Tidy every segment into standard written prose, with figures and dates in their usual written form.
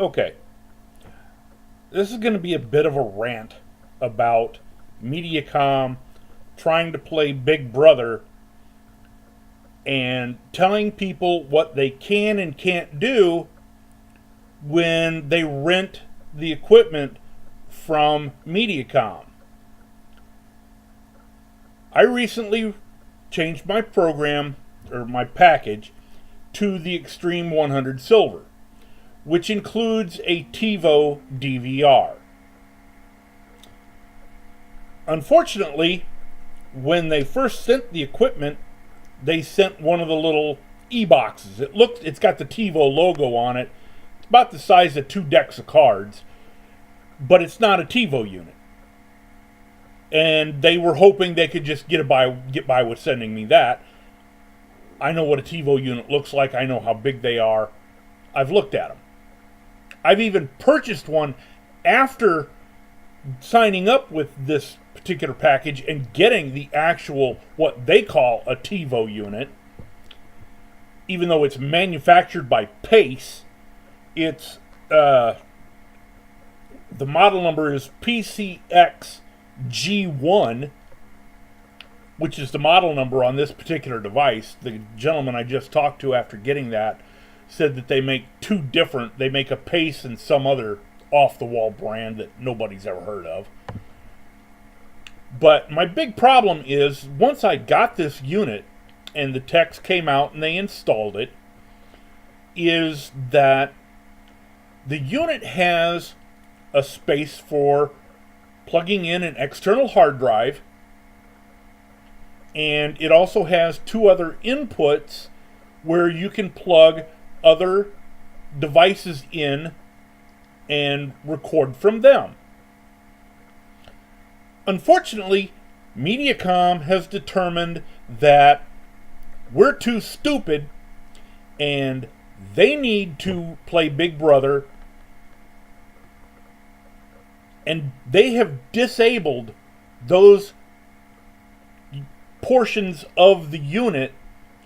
Okay, this is going to be a bit of a rant about Mediacom trying to play Big Brother and telling people what they can and can't do when they rent the equipment from Mediacom. I recently changed my program, or my package, to the Extreme 100 Silver, which includes a Tivo DVR. Unfortunately, when they first sent the equipment, they sent one of the little e-boxes. It's got the Tivo logo on it. It's about the size of 2 decks of cards, but it's not a Tivo unit. And they were hoping they could just get by with sending me that. I know what a Tivo unit looks like. I know how big they are. I've looked at them. I've even purchased one after signing up with this particular package and getting the actual, what they call a Tivo unit. Even though it's manufactured by Pace, it's the model number is PCX-G1, which is the model number on this particular device. The gentleman I just talked to after getting that said that they make two different. They make a Pace and some other off-the-wall brand that nobody's ever heard of. But my big problem is, once I got this unit and the techs came out and they installed it, is that the unit has a space for plugging in an external hard drive, and it also has 2 other inputs where you can plug other devices in and record from them. Unfortunately, Mediacom has determined that we're too stupid and they need to play Big Brother, and they have disabled those portions of the unit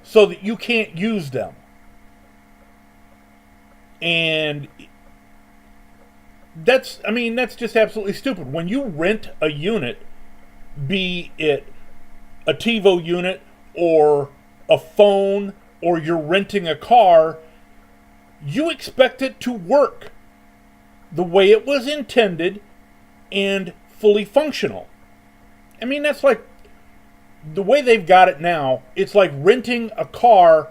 so that you can't use them. And that's just absolutely stupid. When you rent a unit, be it a Tivo unit or a phone or you're renting a car, you expect it to work the way it was intended and fully functional. I mean, that's like the way they've got it now. It's like renting a car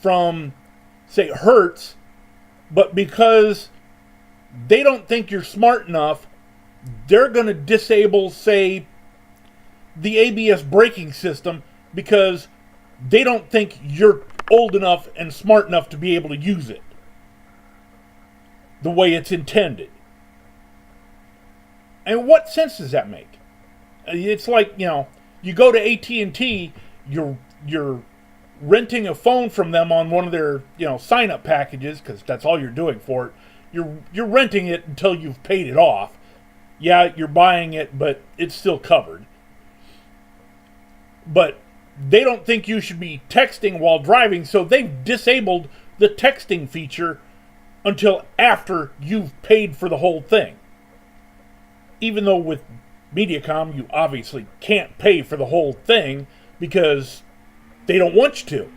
from, say, Hertz, but because they don't think you're smart enough, they're going to disable, say, the ABS braking system because they don't think you're old enough and smart enough to be able to use it the way it's intended. And what sense does that make? It's like, you go to AT&T, you're renting a phone from them on one of their, sign-up packages, because that's all you're doing for it. You're renting it until you've paid it off. Yeah, you're buying it, but it's still covered. But they don't think you should be texting while driving, so they've disabled the texting feature until after you've paid for the whole thing. Even though with Mediacom, you obviously can't pay for the whole thing because they don't want you to.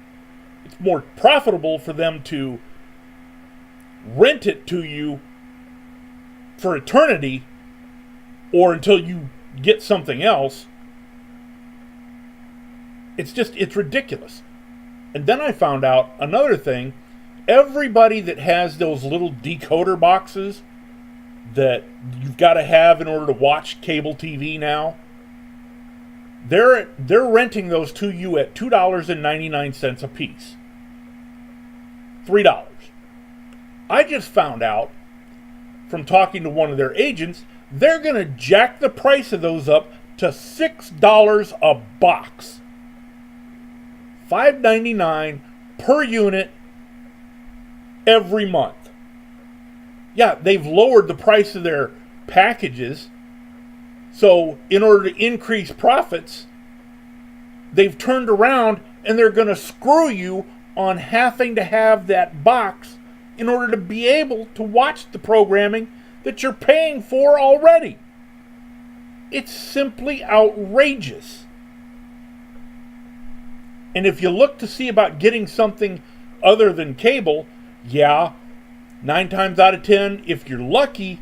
It's more profitable for them to rent it to you for eternity or until you get something else. It's ridiculous. And then I found out another thing. Everybody that has those little decoder boxes that you've got to have in order to watch cable TV now, they're renting those to you at $2.99 a piece. $3. I just found out from talking to one of their agents, they're going to jack the price of those up to $6 a box. $5.99 per unit every month. Yeah, they've lowered the price of their packages. So in order to increase profits, they've turned around and they're going to screw you on having to have that box in order to be able to watch the programming that you're paying for already. It's simply outrageous. And if you look to see about getting something other than cable, yeah, 9 times out of 10, if you're lucky,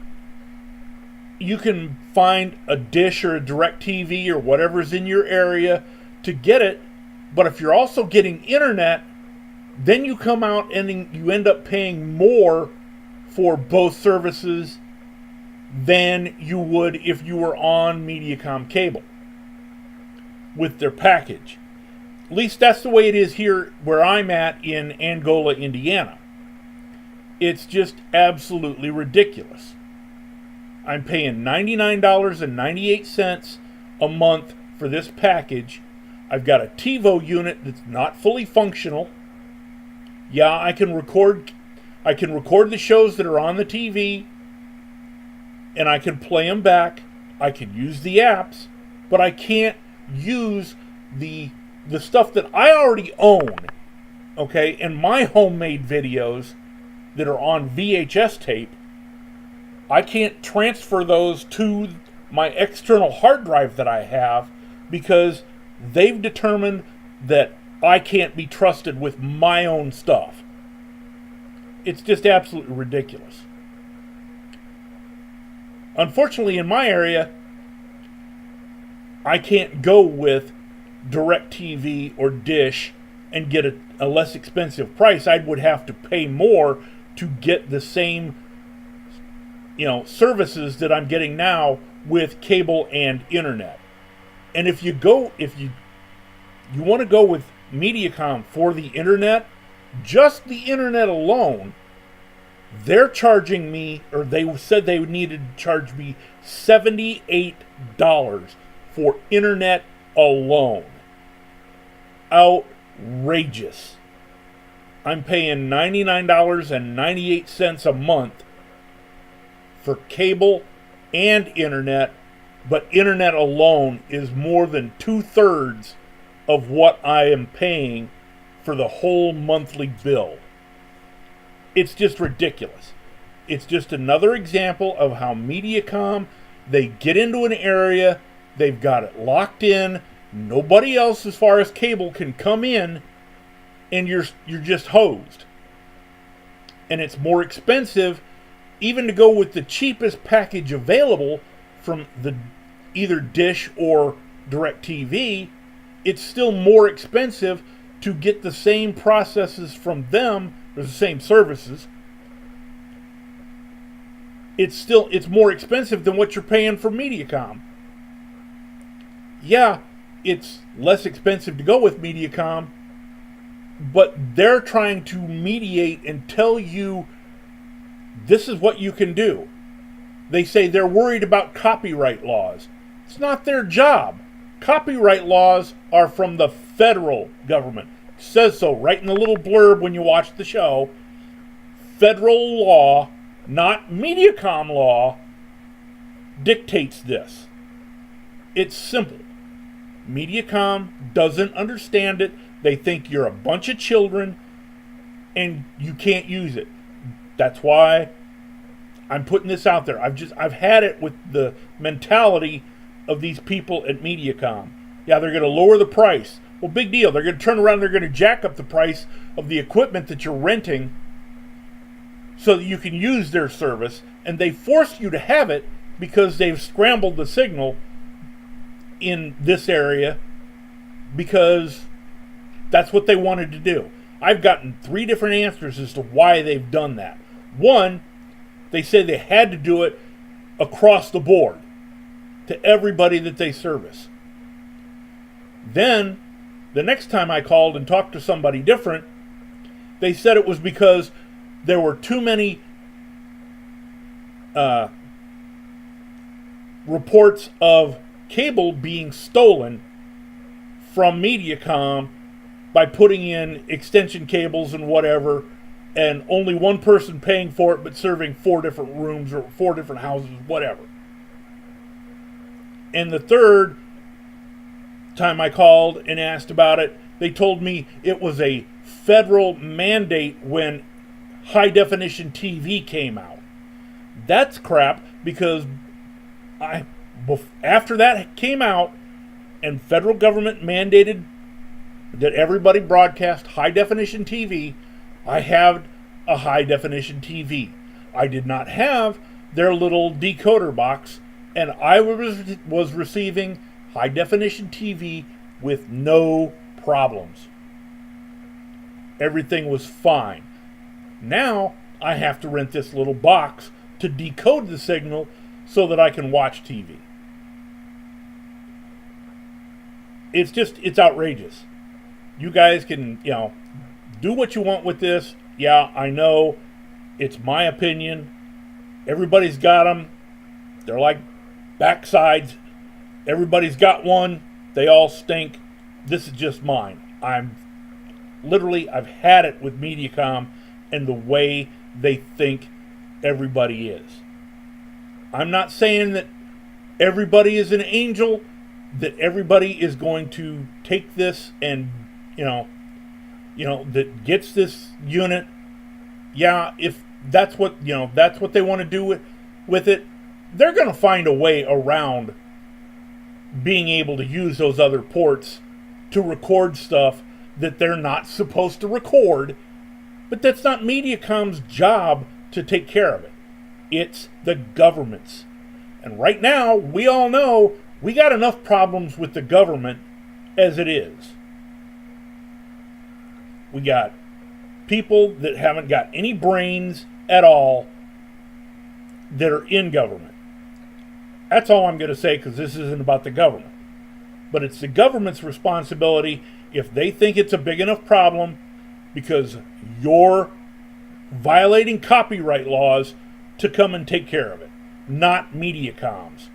you can find a dish or a DirecTV or whatever's in your area to get it. But if you're also getting internet, then you come out and you end up paying more for both services than you would if you were on Mediacom cable with their package. At least that's the way it is here where I'm at in Angola, Indiana. It's just absolutely ridiculous. I'm paying $99.98 a month for this package. I've got a Tivo unit that's not fully functional. Yeah, I can record the shows that are on the TV, and I can play them back. I can use the apps, but I can't use the stuff that I already own, okay, and my homemade videos that are on VHS tape. I can't transfer those to my external hard drive that I have because they've determined that I can't be trusted with my own stuff. It's just absolutely ridiculous. Unfortunately, in my area, I can't go with DirecTV or Dish and get a less expensive price. I would have to pay more to get the same services that I'm getting now with cable and internet. And if you want to go with Mediacom for the internet, just the internet alone, they're charging me, or they said they needed to charge me $78 for internet alone. Outrageous. I'm paying $99.98 a month for cable and internet, but internet alone is more than 2/3 of what I am paying for the whole monthly bill. It's just ridiculous. It's just another example of how Mediacom, they get into an area, they've got it locked in, nobody else as far as cable can come in, and you're just hosed. And it's more expensive even to go with the cheapest package available from the either Dish or DirecTV. It's still more expensive to get the same processes from them, or the same services. It's more expensive than what you're paying for Mediacom. Yeah, it's less expensive to go with Mediacom, but they're trying to mediate and tell you this is what you can do. They say they're worried about copyright laws. It's not their job. Copyright laws are from the federal government. It says so right in the little blurb when you watch the show. Federal law, not Mediacom law, dictates this. It's simple. Mediacom doesn't understand it. They think you're a bunch of children and you can't use it. That's why I'm putting this out there. I've had it with the mentality of these people at Mediacom. Yeah, they're going to lower the price. Well, big deal. They're going to turn around and they're going to jack up the price of the equipment that you're renting so that you can use their service. And they force you to have it because they've scrambled the signal in this area because that's what they wanted to do. I've gotten 3 different answers as to why they've done that. One, they say they had to do it across the board to everybody that they service. Then, the next time I called and talked to somebody different, they said it was because there were too many reports of cable being stolen from Mediacom by putting in extension cables and whatever, and only one person paying for it but serving 4 different rooms or 4 different houses, whatever. And the third time I called and asked about it, they told me it was a federal mandate when high definition TV came out. That's crap because after that came out and federal government mandated that everybody broadcast high definition TV, I had a high definition TV. I did not have their little decoder box, and I was receiving high definition TV with no problems. Everything was fine. Now I have to rent this little box to decode the signal so that I can watch TV. It's outrageous. You guys can, do what you want with this. Yeah, I know. It's my opinion. Everybody's got them. They're like backsides. Everybody's got one. They all stink. This is just mine. I've had it with Mediacom and the way they think everybody is. I'm not saying that everybody is an angel, that everybody is going to take this and, that gets this unit. Yeah, if that's what, that's what they want to do with it, they're going to find a way around being able to use those other ports to record stuff that they're not supposed to record. But that's not Mediacom's job to take care of it. It's the government's. And right now, we all know we got enough problems with the government as it is. We got people that haven't got any brains at all that are in government. That's all I'm going to say, because this isn't about the government. But it's the government's responsibility, if they think it's a big enough problem, because you're violating copyright laws, to come and take care of it. Not Mediacom's.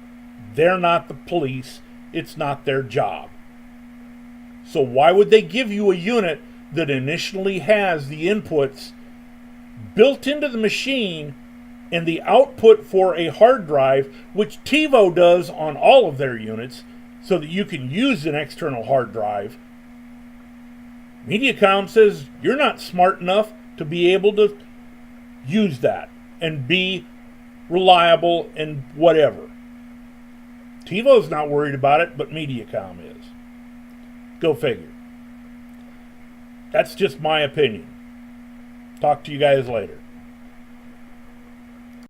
They're not the police. It's not their job. So why would they give you a unit that initially has the inputs built into the machine and the output for a hard drive, which Tivo does on all of their units, so that you can use an external hard drive? Mediacom says you're not smart enough to be able to use that and be reliable and whatever. Tivo's not worried about it, but Mediacom is. Go figure. That's just my opinion. Talk to you guys later.